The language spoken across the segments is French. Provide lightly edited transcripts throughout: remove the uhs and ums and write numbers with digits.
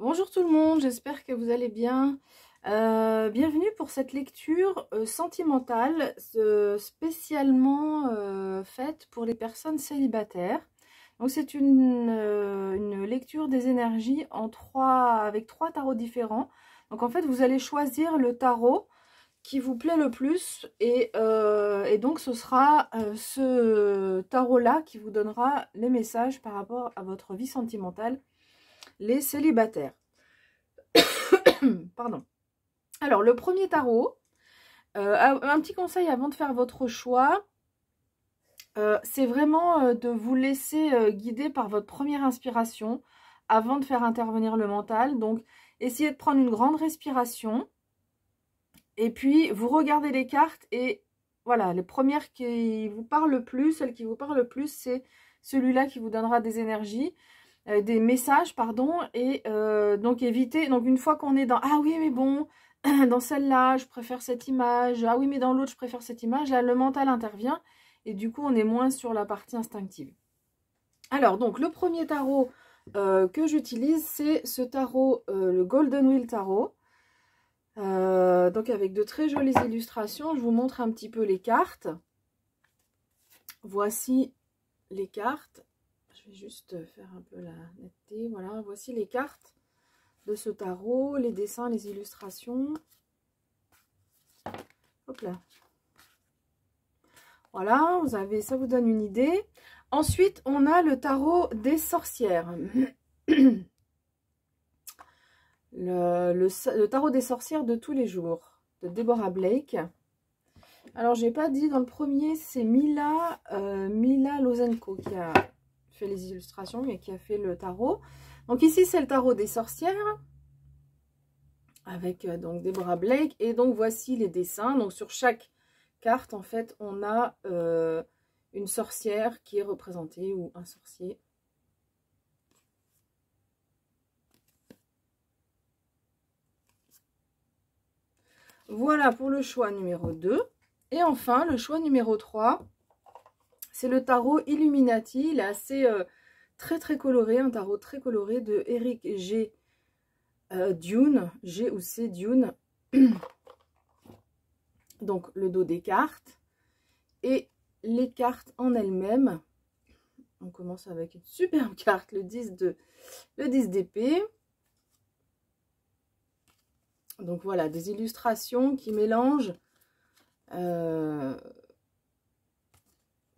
Bonjour tout le monde, j'espère que vous allez bien. Bienvenue pour cette lecture sentimentale spécialement faite pour les personnes célibataires. Donc c'est une lecture des énergies avec trois tarots différents. Donc en fait vous allez choisir le tarot qui vous plaît le plus et donc ce sera ce tarot-là qui vous donnera les messages par rapport à votre vie sentimentale, les célibataires. Pardon. Alors, le premier tarot, un petit conseil avant de faire votre choix, c'est vraiment de vous laisser guider par votre première inspiration avant de faire intervenir le mental. Donc, essayez de prendre une grande respiration et puis vous regardez les cartes et voilà, les premières qui vous parlent le plus, celle qui vous parle le plus, c'est celui-là qui vous donnera des énergies. Des messages, pardon, et donc éviter, donc une fois qu'on est dans, ah oui mais bon, dans celle-là je préfère cette image, ah oui mais dans l'autre je préfère cette image, là le mental intervient, et du coup on est moins sur la partie instinctive. Alors donc le premier tarot que j'utilise, c'est ce tarot, le Golden Wheel Tarot, donc avec de très jolies illustrations. Je vous montre un petit peu les cartes. Voici les cartes. Je vais juste faire un peu la netteté. Voilà, voici les cartes de ce tarot, les dessins, les illustrations. Hop là. Voilà, vous avez, ça vous donne une idée. Ensuite, on a le tarot des sorcières. Le tarot des sorcières de tous les jours, de Deborah Blake. Alors, j'ai pas dit, dans le premier, c'est Mila Lozenko qui a fait les illustrations et qui a fait le tarot. Donc ici c'est le tarot des sorcières avec donc Deborah Blake, et donc voici les dessins. Donc sur chaque carte en fait on a une sorcière qui est représentée ou un sorcier. Voilà pour le choix numéro 2. Et enfin le choix numéro 3, c'est le tarot Illuminati. Il est assez très coloré, un tarot très coloré de Eric G. Dune, G ou C Dune. Donc le dos des cartes et les cartes en elles-mêmes. On commence avec une superbe carte, le 10 d'épée. Donc voilà, des illustrations qui mélangent.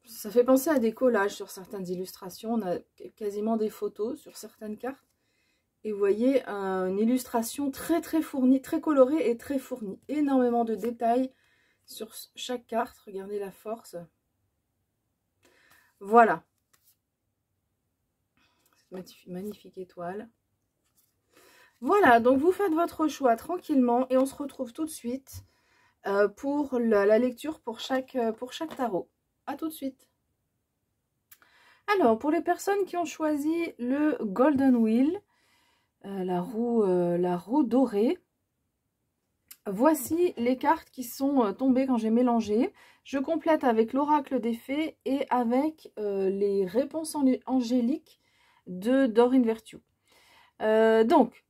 Ça fait penser à des collages sur certaines illustrations. On a quasiment des photos sur certaines cartes. Et vous voyez une illustration très fournie, très colorée et très fournie. Énormément de détails sur chaque carte. Regardez la force. Voilà. Cette magnifique étoile. Voilà, donc vous faites votre choix tranquillement et on se retrouve tout de suite pour la lecture pour chaque tarot. À tout de suite. Alors, pour les personnes qui ont choisi le Golden Wheel, la roue dorée, voici les cartes qui sont tombées quand j'ai mélangé. Je complète avec l'oracle des fées et avec les réponses angéliques de Doreen Virtue. Donc,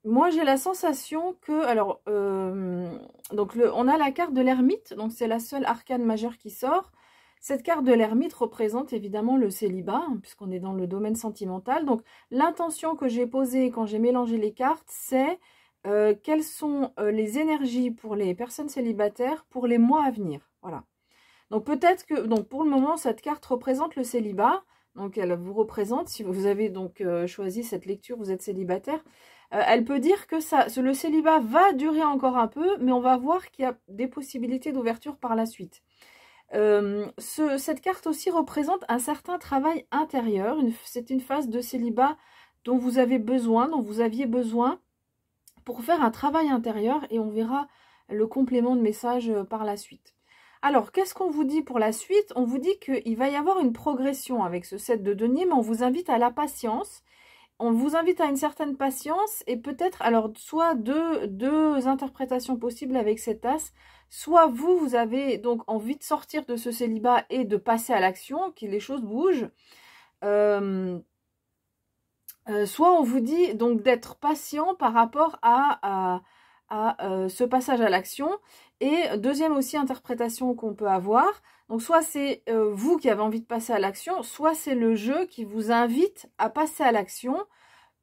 moi j'ai la sensation que, alors, on a la carte de l'ermite, donc c'est la seule arcane majeure qui sort. Cette carte de l'ermite représente évidemment le célibat, hein, puisqu'on est dans le domaine sentimental. Donc, l'intention que j'ai posée quand j'ai mélangé les cartes, c'est quelles sont les énergies pour les personnes célibataires pour les mois à venir. Voilà. Donc, peut-être que, donc pour le moment, cette carte représente le célibat. Donc, elle vous représente, si vous avez donc choisi cette lecture, vous êtes célibataire. Elle peut dire que le célibat va durer encore un peu, mais on va voir qu'il y a des possibilités d'ouverture par la suite. Cette carte aussi représente un certain travail intérieur. C'est une phase de célibat dont vous aviez besoin pour faire un travail intérieur, et on verra le complément de message par la suite. Alors, qu'est-ce qu'on vous dit pour la suite? On vous dit qu'il va y avoir une progression avec ce 7 de denier, mais on vous invite à la patience. On vous invite à une certaine patience et peut-être, alors, soit deux interprétations possibles avec cet as. Soit vous avez donc envie de sortir de ce célibat et de passer à l'action, que les choses bougent. Soit on vous dit donc d'être patient par rapport à ce passage à l'action. Et deuxième aussi interprétation qu'on peut avoir, donc soit c'est vous qui avez envie de passer à l'action, soit c'est le jeu qui vous invite à passer à l'action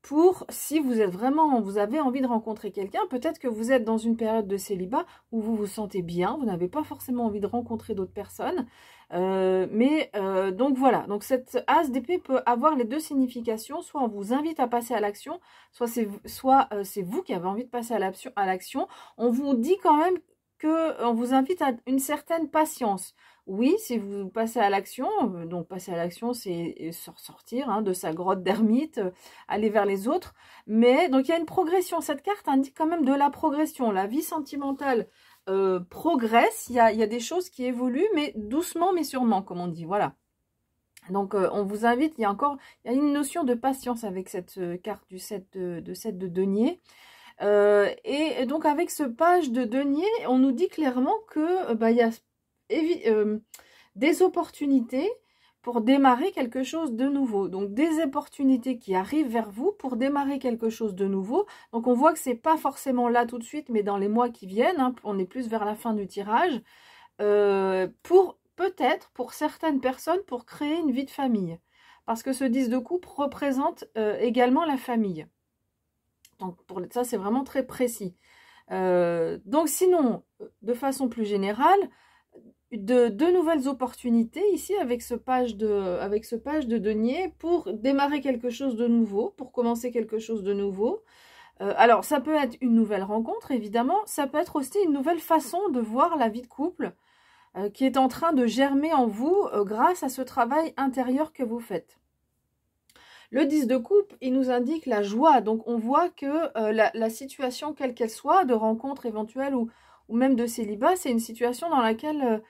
pour, si vous êtes vraiment, vous avez envie de rencontrer quelqu'un, peut-être que vous êtes dans une période de célibat où vous vous sentez bien, vous n'avez pas forcément envie de rencontrer d'autres personnes, donc voilà, donc cette as d'épée peut avoir les deux significations, soit on vous invite à passer à l'action, soit c'est vous qui avez envie de passer à l'action, on vous dit quand même on vous invite à une certaine patience. Oui, si vous passez à l'action, donc passer à l'action, c'est sortir hein, de sa grotte d'ermite, aller vers les autres. Mais donc il y a une progression. Cette carte indique quand même de la progression. La vie sentimentale progresse. Il y a des choses qui évoluent, mais doucement, mais sûrement, comme on dit. Voilà. Donc on vous invite. Il y a une notion de patience avec cette carte du 7 de denier. Et donc avec ce page de denier, on nous dit clairement que il y a des opportunités pour démarrer quelque chose de nouveau. Donc des opportunités qui arrivent vers vous pour démarrer quelque chose de nouveau. Donc on voit que c'est pas forcément là tout de suite, mais dans les mois qui viennent, hein, on est plus vers la fin du tirage, pour peut-être pour certaines personnes pour créer une vie de famille. Parce que ce 10 de coupe représente également la famille. Donc pour ça, c'est vraiment très précis. Donc sinon, de façon plus générale, de nouvelles opportunités ici avec ce page de denier pour démarrer quelque chose de nouveau, pour commencer quelque chose de nouveau. Alors ça peut être une nouvelle rencontre évidemment, ça peut être aussi une nouvelle façon de voir la vie de couple qui est en train de germer en vous grâce à ce travail intérieur que vous faites. Le 10 de coupe, il nous indique la joie. Donc, on voit que la situation, quelle qu'elle soit, de rencontre éventuelle ou même de célibat, c'est une situation dans laquelle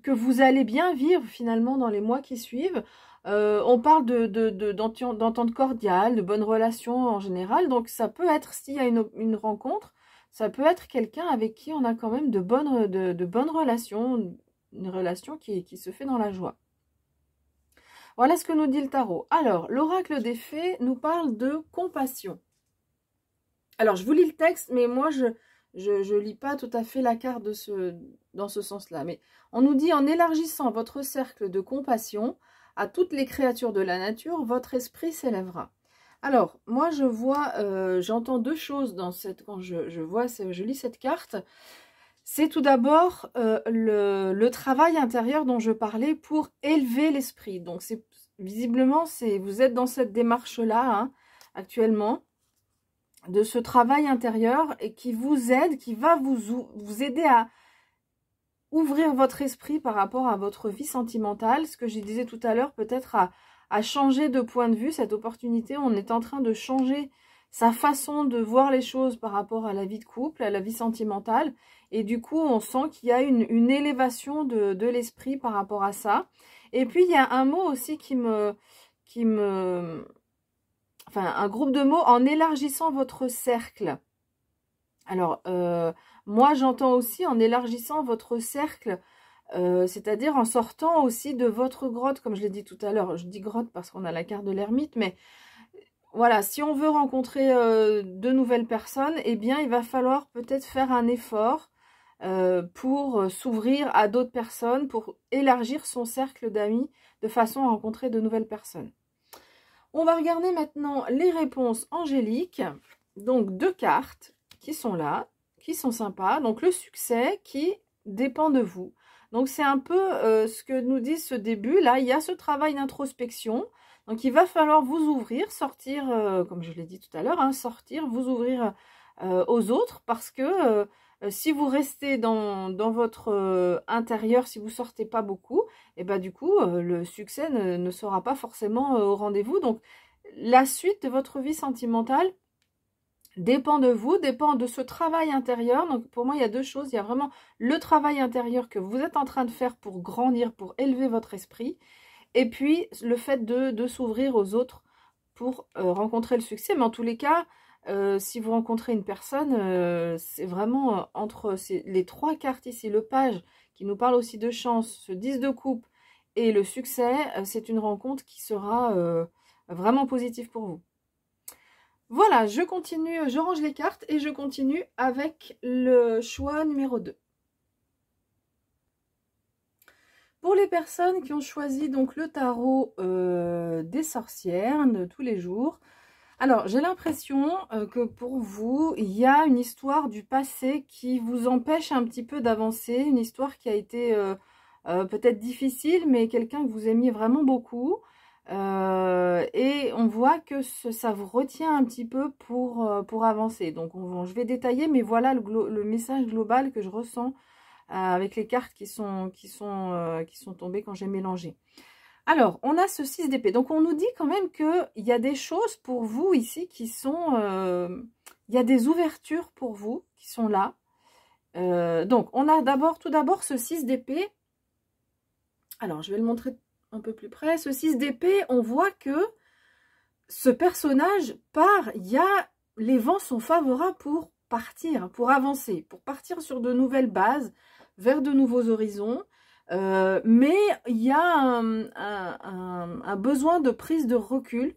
que vous allez bien vivre finalement dans les mois qui suivent. On parle d'entente cordiale, de bonnes relations en général. Donc, ça peut être, s'il y a une rencontre, ça peut être quelqu'un avec qui on a quand même de bonnes relations, une relation qui se fait dans la joie. Voilà ce que nous dit le tarot. Alors, l'oracle des fées nous parle de compassion. Alors, je vous lis le texte, mais moi, je lis pas tout à fait la carte dans ce sens-là. Mais on nous dit, en élargissant votre cercle de compassion à toutes les créatures de la nature, votre esprit s'élèvera. Alors, moi, j'entends deux choses quand je lis cette carte. C'est tout d'abord le travail intérieur dont je parlais pour élever l'esprit. Donc, visiblement, vous êtes dans cette démarche-là hein, actuellement, de ce travail intérieur et qui vous aide, qui va vous aider à ouvrir votre esprit par rapport à votre vie sentimentale. Ce que je disais tout à l'heure, peut-être à changer de point de vue, cette opportunité. On est en train de changer sa façon de voir les choses par rapport à la vie de couple, à la vie sentimentale. Et du coup, on sent qu'il y a une élévation de l'esprit par rapport à ça. Et puis, il y a un mot aussi enfin, un groupe de mots en élargissant votre cercle. Alors, moi, j'entends aussi en élargissant votre cercle, c'est-à-dire en sortant aussi de votre grotte, comme je l'ai dit tout à l'heure. Je dis grotte parce qu'on a la carte de l'ermite, mais voilà, si on veut rencontrer de nouvelles personnes, eh bien, il va falloir peut-être faire un effort pour s'ouvrir à d'autres personnes, pour élargir son cercle d'amis de façon à rencontrer de nouvelles personnes. On va regarder maintenant les réponses angéliques. Donc, deux cartes qui sont là, qui sont sympas. Donc, le succès qui dépend de vous. Donc, c'est un peu ce que nous dit ce début. Là, il y a ce travail d'introspection. Donc, il va falloir vous ouvrir, sortir, comme je l'ai dit tout à l'heure, hein, sortir, vous ouvrir aux autres. Parce que si vous restez dans votre intérieur, si vous ne sortez pas beaucoup, et ben du coup, le succès ne sera pas forcément au rendez-vous. Donc, la suite de votre vie sentimentale dépend de vous, dépend de ce travail intérieur. Donc, pour moi, il y a deux choses. Il y a vraiment le travail intérieur que vous êtes en train de faire pour grandir, pour élever votre esprit. Et puis, le fait de s'ouvrir aux autres pour rencontrer le succès. Mais en tous les cas, si vous rencontrez une personne, c'est vraiment entre les trois cartes ici, le page qui nous parle aussi de chance, ce 10 de coupe et le succès, c'est une rencontre qui sera vraiment positive pour vous. Voilà, je continue, je range les cartes et je continue avec le choix numéro 2. Pour les personnes qui ont choisi donc le tarot des sorcières de tous les jours, alors j'ai l'impression que pour vous, il y a une histoire du passé qui vous empêche un petit peu d'avancer, une histoire qui a été peut-être difficile, mais quelqu'un que vous aimiez vraiment beaucoup. Et on voit que ça vous retient un petit peu pour avancer. Donc je vais détailler, mais voilà le message global que je ressens avec les cartes qui sont tombées quand j'ai mélangé. Alors, on a ce 6 d'épée. Donc, on nous dit quand même qu'il y a des choses pour vous ici qui sont... il y a des ouvertures pour vous qui sont là. Donc, on a tout d'abord ce 6 d'épée. Alors, je vais le montrer un peu plus près. Ce 6 d'épée, on voit que ce personnage part. Les vents sont favorables pour partir, pour avancer, pour partir sur de nouvelles bases, vers de nouveaux horizons. Mais il y a un besoin de prise de recul,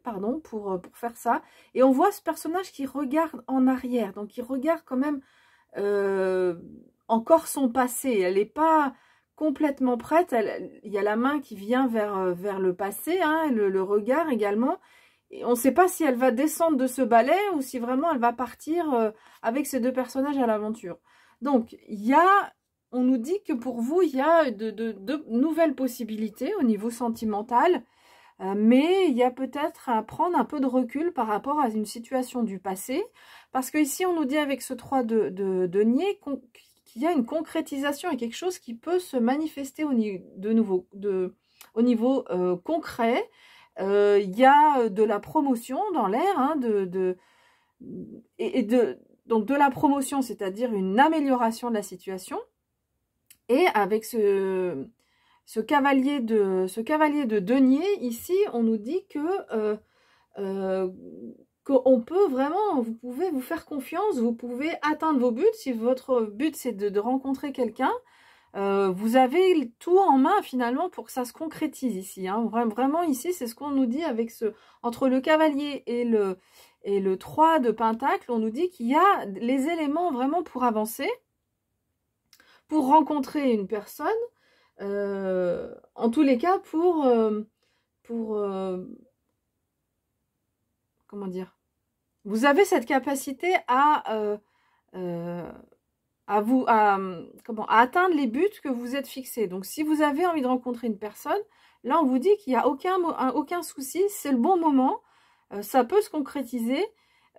pardon, pour faire ça. Et on voit ce personnage qui regarde en arrière, donc il regarde quand même encore son passé. Elle n'est pas complètement prête, il y a la main qui vient vers le passé, hein, le regard également. Et on ne sait pas si elle va descendre de ce balai ou si vraiment elle va partir avec ces deux personnages à l'aventure. Donc, on nous dit que pour vous, il y a de nouvelles possibilités au niveau sentimental, mais il y a peut-être à prendre un peu de recul par rapport à une situation du passé, parce que ici on nous dit avec ce 3 de denier qu'il y a une concrétisation et quelque chose qui peut se manifester au niveau concret. Il y a de la promotion dans l'air, hein, donc de la promotion, c'est-à-dire une amélioration de la situation. Et avec ce cavalier de denier, ici, on nous dit que qu'on peut vraiment, vous pouvez vous faire confiance, vous pouvez atteindre vos buts. Si votre but, c'est de rencontrer quelqu'un, vous avez tout en main, finalement, pour que ça se concrétise ici. Hein. Vraiment, ici, c'est ce qu'on nous dit avec entre le cavalier et le 3 de pentacle, on nous dit qu'il y a les éléments vraiment pour avancer, pour rencontrer une personne, en tous les cas comment dire, vous avez cette capacité à atteindre les buts que vous êtes fixés. Donc si vous avez envie de rencontrer une personne, là on vous dit qu'il n'y a aucun souci, c'est le bon moment, ça peut se concrétiser,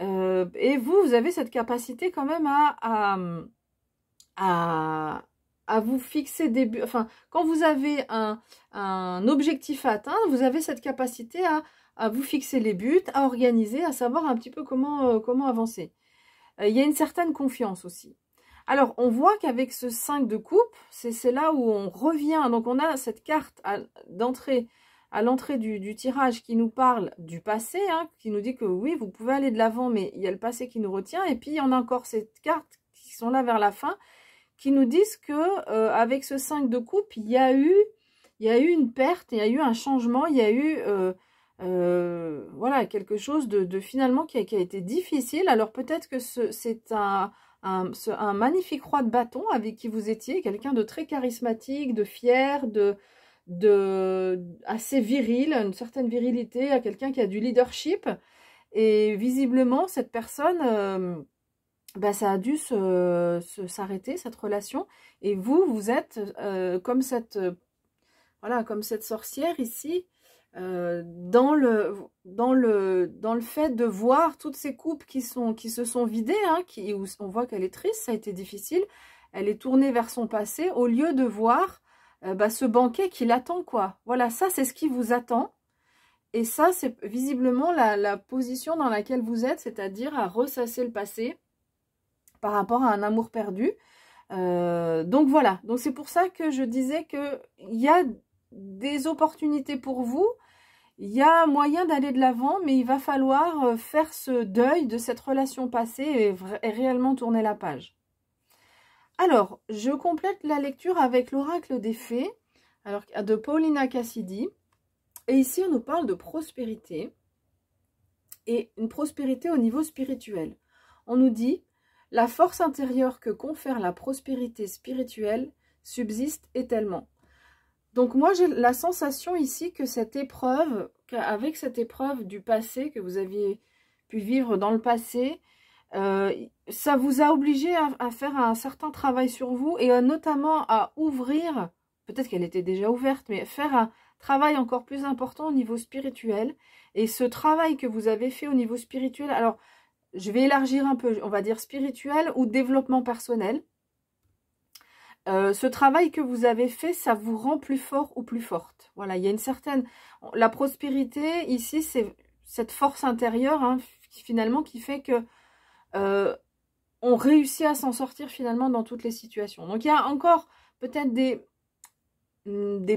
et vous avez cette capacité quand même à vous fixer des buts. Enfin, quand vous avez un objectif à atteindre, vous avez cette capacité à vous fixer les buts, à organiser, à savoir un petit peu comment avancer. Il y a une certaine confiance aussi. Alors, on voit qu'avec ce 5 de coupe, c'est là où on revient. Donc, on a cette carte à l'entrée du tirage qui nous parle du passé, hein, qui nous dit que oui, vous pouvez aller de l'avant, mais il y a le passé qui nous retient. Et puis, il y en a encore cette carte qui sont là vers la fin, qui nous disent que avec ce 5 de coupe, il y a eu une perte, il y a eu un changement, il y a eu voilà, quelque chose de finalement qui a été difficile. Alors peut-être que c'est un magnifique roi de bâton avec qui vous étiez, quelqu'un de très charismatique, de fier, assez viril, une certaine virilité, à quelqu'un qui a du leadership. Et visiblement, cette personne... ça a dû s'arrêter, cette relation. Et vous êtes comme cette sorcière ici, dans le fait de voir toutes ces coupes qui se sont vidées, hein, où on voit qu'elle est triste, ça a été difficile. Elle est tournée vers son passé au lieu de voir ce banquet qui l'attend, quoi. Voilà, ça c'est ce qui vous attend. Et ça, c'est visiblement la position dans laquelle vous êtes, c'est-à-dire à ressasser le passé par rapport à un amour perdu. Donc voilà, donc c'est pour ça que je disais qu'il y a des opportunités pour vous, il y a moyen d'aller de l'avant, mais il va falloir faire ce deuil de cette relation passée et réellement tourner la page. Alors, je complète la lecture avec l'oracle des fées, alors, de Paulina Cassidy, et ici on nous parle de prospérité. et une prospérité au niveau spirituel. On nous dit, la force intérieure que confère la prospérité spirituelle subsiste éternellement. Donc moi j'ai la sensation ici que cette épreuve, qu'avec cette épreuve du passé que vous aviez pu vivre dans le passé, ça vous a obligé à faire un certain travail sur vous et notamment à ouvrir, peut-être qu'elle était déjà ouverte, mais faire un travail encore plus important au niveau spirituel. Et ce travail que vous avez fait au niveau spirituel, alors je vais élargir un peu, on va dire spirituel ou développement personnel. Ce travail que vous avez fait, ça vous rend plus fort ou plus forte. Voilà, il y a une certaine... La prospérité, ici, c'est cette force intérieure, hein, finalement, qui fait que on réussit à s'en sortir, finalement, dans toutes les situations. Donc, il y a encore peut-être des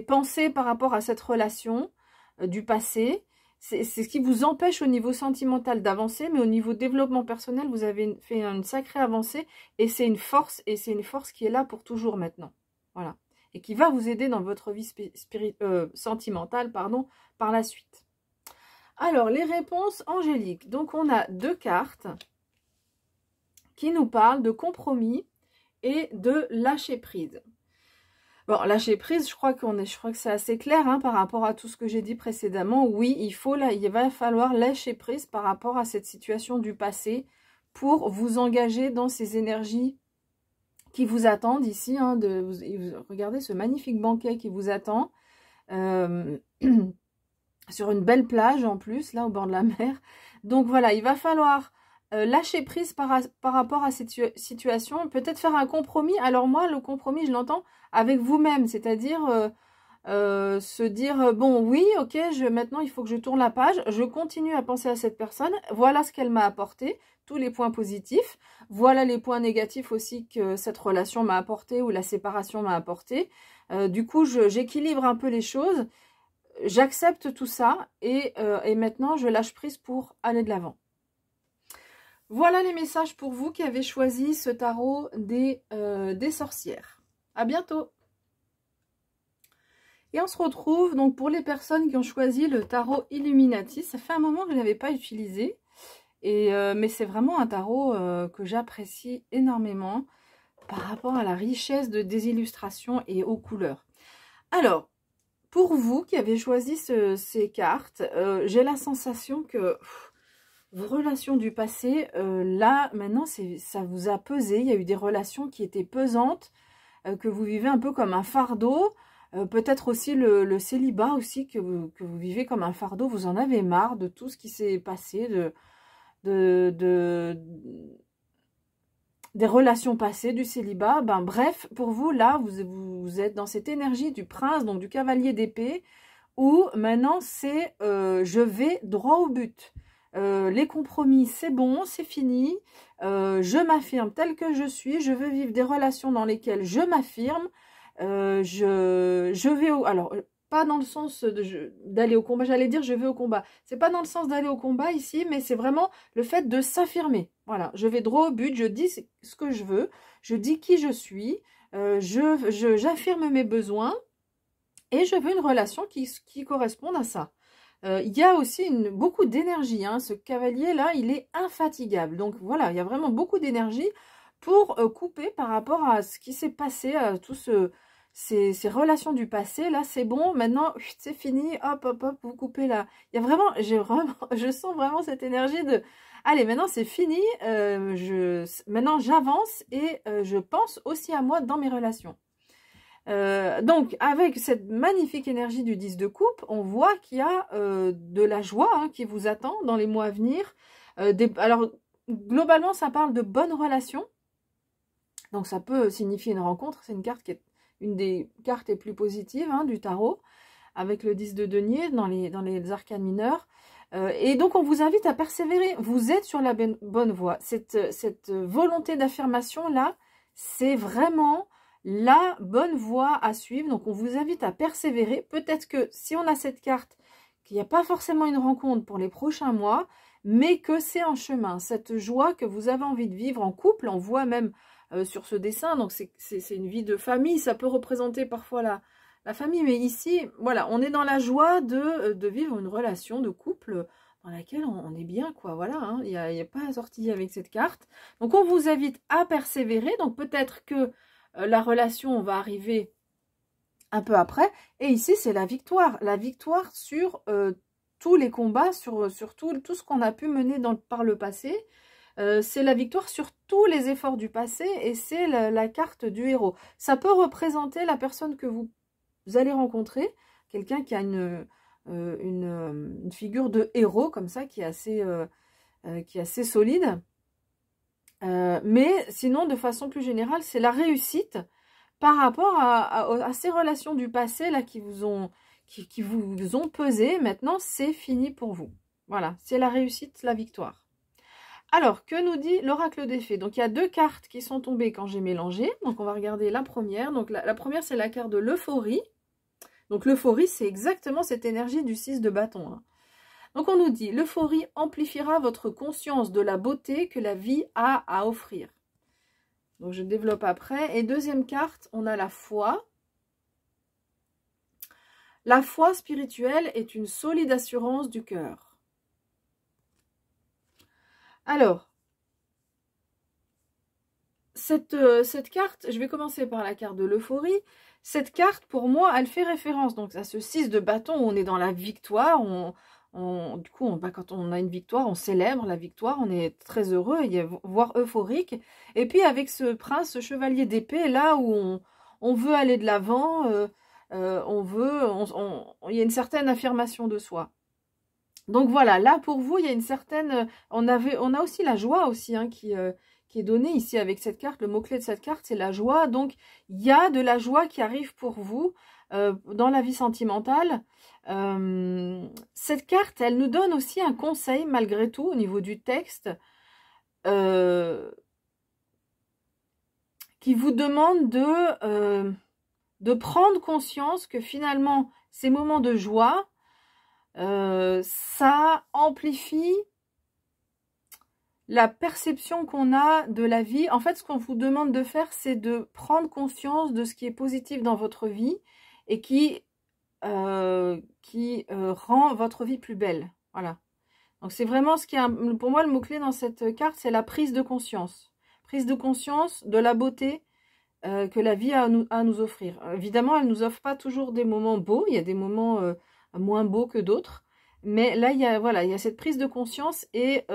pensées par rapport à cette relation du passé. C'est ce qui vous empêche au niveau sentimental d'avancer, mais au niveau développement personnel, vous avez fait une sacrée avancée et c'est une force qui est là pour toujours maintenant. Voilà. Et qui va vous aider dans votre vie sentimentale, pardon, par la suite. Alors, les réponses angéliques. Donc, on a 2 cartes qui nous parlent de compromis et de lâcher prise. Bon, lâcher prise, je crois que c'est assez clair hein, par rapport à tout ce que j'ai dit précédemment. Oui, il va falloir lâcher prise par rapport à cette situation du passé pour vous engager dans ces énergies qui vous attendent ici. Hein, regardez ce magnifique banquet qui vous attend sur une belle plage en plus, là au bord de la mer. Donc voilà, il va falloir lâcher prise par rapport à cette situation, peut-être faire un compromis. Alors moi, le compromis, je l'entends avec vous-même, c'est-à-dire se dire, bon, oui, ok, maintenant, il faut que je tourne la page, je continue à penser à cette personne, voilà ce qu'elle m'a apporté, tous les points positifs, voilà les points négatifs aussi que cette relation m'a apporté ou la séparation m'a apporté. Du coup, j'équilibre un peu les choses, j'accepte tout ça et maintenant, je lâche prise pour aller de l'avant. Voilà les messages pour vous qui avez choisi ce tarot des sorcières. À bientôt. Et on se retrouve donc pour les personnes qui ont choisi le tarot Illuminati. Ça fait un moment que je ne l'avais pas utilisé. Mais c'est vraiment un tarot que j'apprécie énormément par rapport à la richesse des illustrations et aux couleurs. Alors, pour vous qui avez choisi ces cartes, j'ai la sensation que... vos relations du passé, là, maintenant, ça vous a pesé. Il y a eu des relations qui étaient pesantes, que vous vivez un peu comme un fardeau. Peut-être aussi le célibat aussi, que vous vivez comme un fardeau. Vous en avez marre de tout ce qui s'est passé, des relations passées, du célibat. Ben, bref, pour vous, là, vous êtes dans cette énergie du prince, donc du cavalier d'épée, où maintenant, c'est je vais droit au but. Les compromis, c'est bon, c'est fini, je m'affirme tel que je suis, je veux vivre des relations dans lesquelles je m'affirme, je vais alors, pas dans le sens d'aller au combat, j'allais dire je vais au combat, c'est pas dans le sens d'aller au combat ici, mais c'est vraiment le fait de s'affirmer, voilà, je vais droit au but, je dis ce que je veux, je dis qui je suis, j'affirme mes besoins, et je veux une relation qui corresponde à ça. Il y a aussi beaucoup d'énergie, hein. Ce cavalier-là, il est infatigable. Donc voilà, il y a vraiment beaucoup d'énergie pour couper par rapport à ce qui s'est passé, à tous ces relations du passé. Là, c'est bon, maintenant, c'est fini, hop, hop, hop, vous coupez là. Il y a vraiment, je sens vraiment cette énergie de... Allez, maintenant, c'est fini, maintenant, j'avance et je pense aussi à moi dans mes relations. Donc, avec cette magnifique énergie du 10 de coupe, on voit qu'il y a de la joie hein, qui vous attend dans les mois à venir. Alors, globalement, ça parle de bonnes relations. Donc, ça peut signifier une rencontre. C'est une carte qui est une des cartes les plus positives hein, du tarot, avec le 10 de denier dans les arcanes mineurs. Et donc, on vous invite à persévérer. Vous êtes sur la bonne voie. Cette volonté d'affirmation-là, c'est vraiment... la bonne voie à suivre, donc on vous invite à persévérer. Peut-être que si on a cette carte, qu'il n'y a pas forcément une rencontre pour les prochains mois, mais que c'est en chemin, cette joie que vous avez envie de vivre en couple, on voit même sur ce dessin, donc c'est une vie de famille, ça peut représenter parfois la famille, mais ici, voilà, on est dans la joie de vivre une relation de couple dans laquelle on est bien, quoi. Voilà, hein, il n'y a pas à sortir avec cette carte. Donc, on vous invite à persévérer. Donc, peut-être que la relation va arriver un peu après. Et ici, c'est la victoire. La victoire sur tous les combats, sur tout ce qu'on a pu mener par le passé. C'est la victoire sur tous les efforts du passé et c'est la carte du héros. Ça peut représenter la personne que vous allez rencontrer, quelqu'un qui a une figure de héros comme ça, qui est assez solide. Mais sinon, de façon plus générale, c'est la réussite par rapport à ces relations du passé là qui vous ont pesé. Maintenant, c'est fini pour vous. Voilà, c'est la réussite, la victoire. Alors, que nous dit l'oracle des fées? Donc, il y a 2 cartes qui sont tombées quand j'ai mélangé. Donc, on va regarder la première. Donc, la première, c'est la carte de l'euphorie. Donc, l'euphorie, c'est exactement cette énergie du 6 de bâton. Hein. Donc, on nous dit, l'euphorie amplifiera votre conscience de la beauté que la vie a à offrir. Donc, je développe après. Et deuxième carte, on a la foi. La foi spirituelle est une solide assurance du cœur. Alors, cette carte, je vais commencer par la carte de l'euphorie. Cette carte, pour moi, elle fait référence donc à ce 6 de bâton où on est dans la victoire. Du coup, quand on a une victoire, on célèbre la victoire, on est très heureux, voire euphorique. Et puis avec ce prince, ce chevalier d'épée, là où on veut aller de l'avant, il y a une certaine affirmation de soi. Donc voilà, là pour vous, il y a une certaine... On a aussi la joie aussi hein, qui est donnée ici avec cette carte. Le mot-clé de cette carte, c'est la joie. Donc il y a de la joie qui arrive pour vous dans la vie sentimentale. Cette carte, elle nous donne aussi un conseil malgré tout au niveau du texte qui vous demande de prendre conscience que finalement, ces moments de joie, ça amplifie la perception qu'on a de la vie. En fait, ce qu'on vous demande de faire, c'est de prendre conscience de ce qui est positif dans votre vie et qui rend votre vie plus belle. Voilà. Donc, c'est vraiment ce qui est, pour moi, le mot-clé dans cette carte, c'est la prise de conscience. Prise de conscience de la beauté que la vie a à nous offrir. Évidemment, elle ne nous offre pas toujours des moments beaux. Il y a des moments moins beaux que d'autres. Mais là, il y a cette prise de conscience et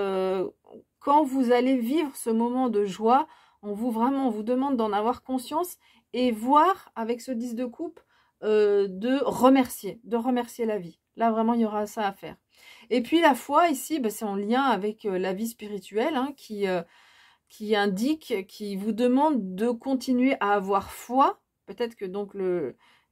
quand vous allez vivre ce moment de joie, on vous demande d'en avoir conscience et voir avec ce 10 de coupe de remercier la vie. Là, vraiment, il y aura ça à faire. Et puis, la foi, ici, c'est en lien avec la vie spirituelle hein, qui vous demande de continuer à avoir foi. Peut-être que donc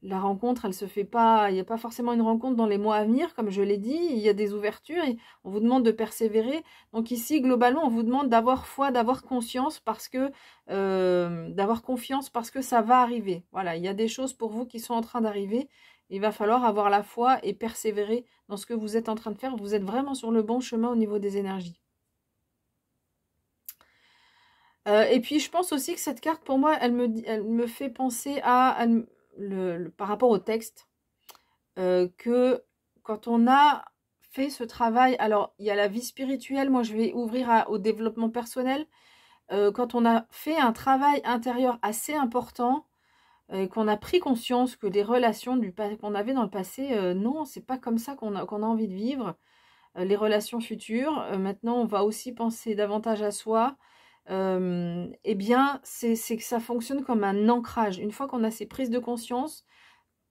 la rencontre, elle se fait pas, il n'y a pas forcément une rencontre dans les mois à venir, comme je l'ai dit, il y a des ouvertures et on vous demande de persévérer. Donc ici, globalement, on vous demande d'avoir foi, d'avoir conscience d'avoir confiance parce que ça va arriver. Voilà, il y a des choses pour vous qui sont en train d'arriver. Il va falloir avoir la foi et persévérer dans ce que vous êtes en train de faire. Vous êtes vraiment sur le bon chemin au niveau des énergies. Et puis, je pense aussi que cette carte, pour moi, elle me fait penser à par rapport au texte, que quand on a fait ce travail, alors, il y a la vie spirituelle, moi, je vais ouvrir au développement personnel. Quand on a fait un travail intérieur assez important, qu'on a pris conscience que les relations qu'on avait dans le passé, non, c'est pas comme ça qu'on a envie de vivre les relations futures. Maintenant, on va aussi penser davantage à soi. Eh bien, c'est que ça fonctionne comme un ancrage. Une fois qu'on a ces prises de conscience,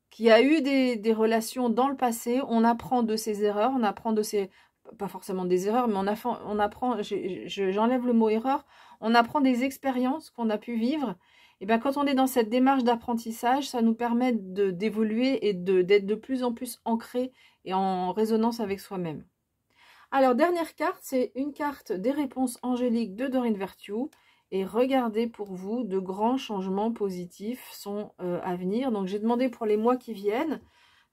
qu'il y a eu des relations dans le passé, on apprend de ses erreurs, on apprend de ses... Pas forcément des erreurs, mais on apprend, j'enlève le mot erreur, on apprend des expériences qu'on a pu vivre. Et bien, quand on est dans cette démarche d'apprentissage, ça nous permet d'évoluer et d'être de plus en plus ancré et en résonance avec soi-même. Alors, dernière carte, c'est une carte des réponses angéliques de Doreen Virtue. Et regardez pour vous, de grands changements positifs sont à venir. Donc, j'ai demandé pour les mois qui viennent.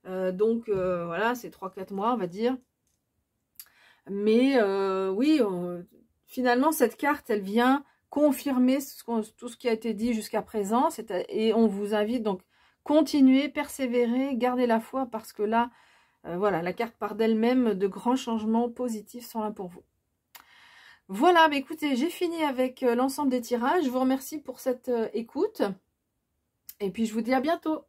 Voilà, c'est 3-4 mois, on va dire. Mais oui, finalement, cette carte, elle vient confirmer tout ce qui a été dit jusqu'à présent. Et on vous invite donc continuer, persévérer, garder la foi parce que là, Voilà, la carte part d'elle-même, de grands changements positifs sont là pour vous. Voilà, bah écoutez, j'ai fini avec l'ensemble des tirages. Je vous remercie pour cette écoute. Et puis je vous dis à bientôt.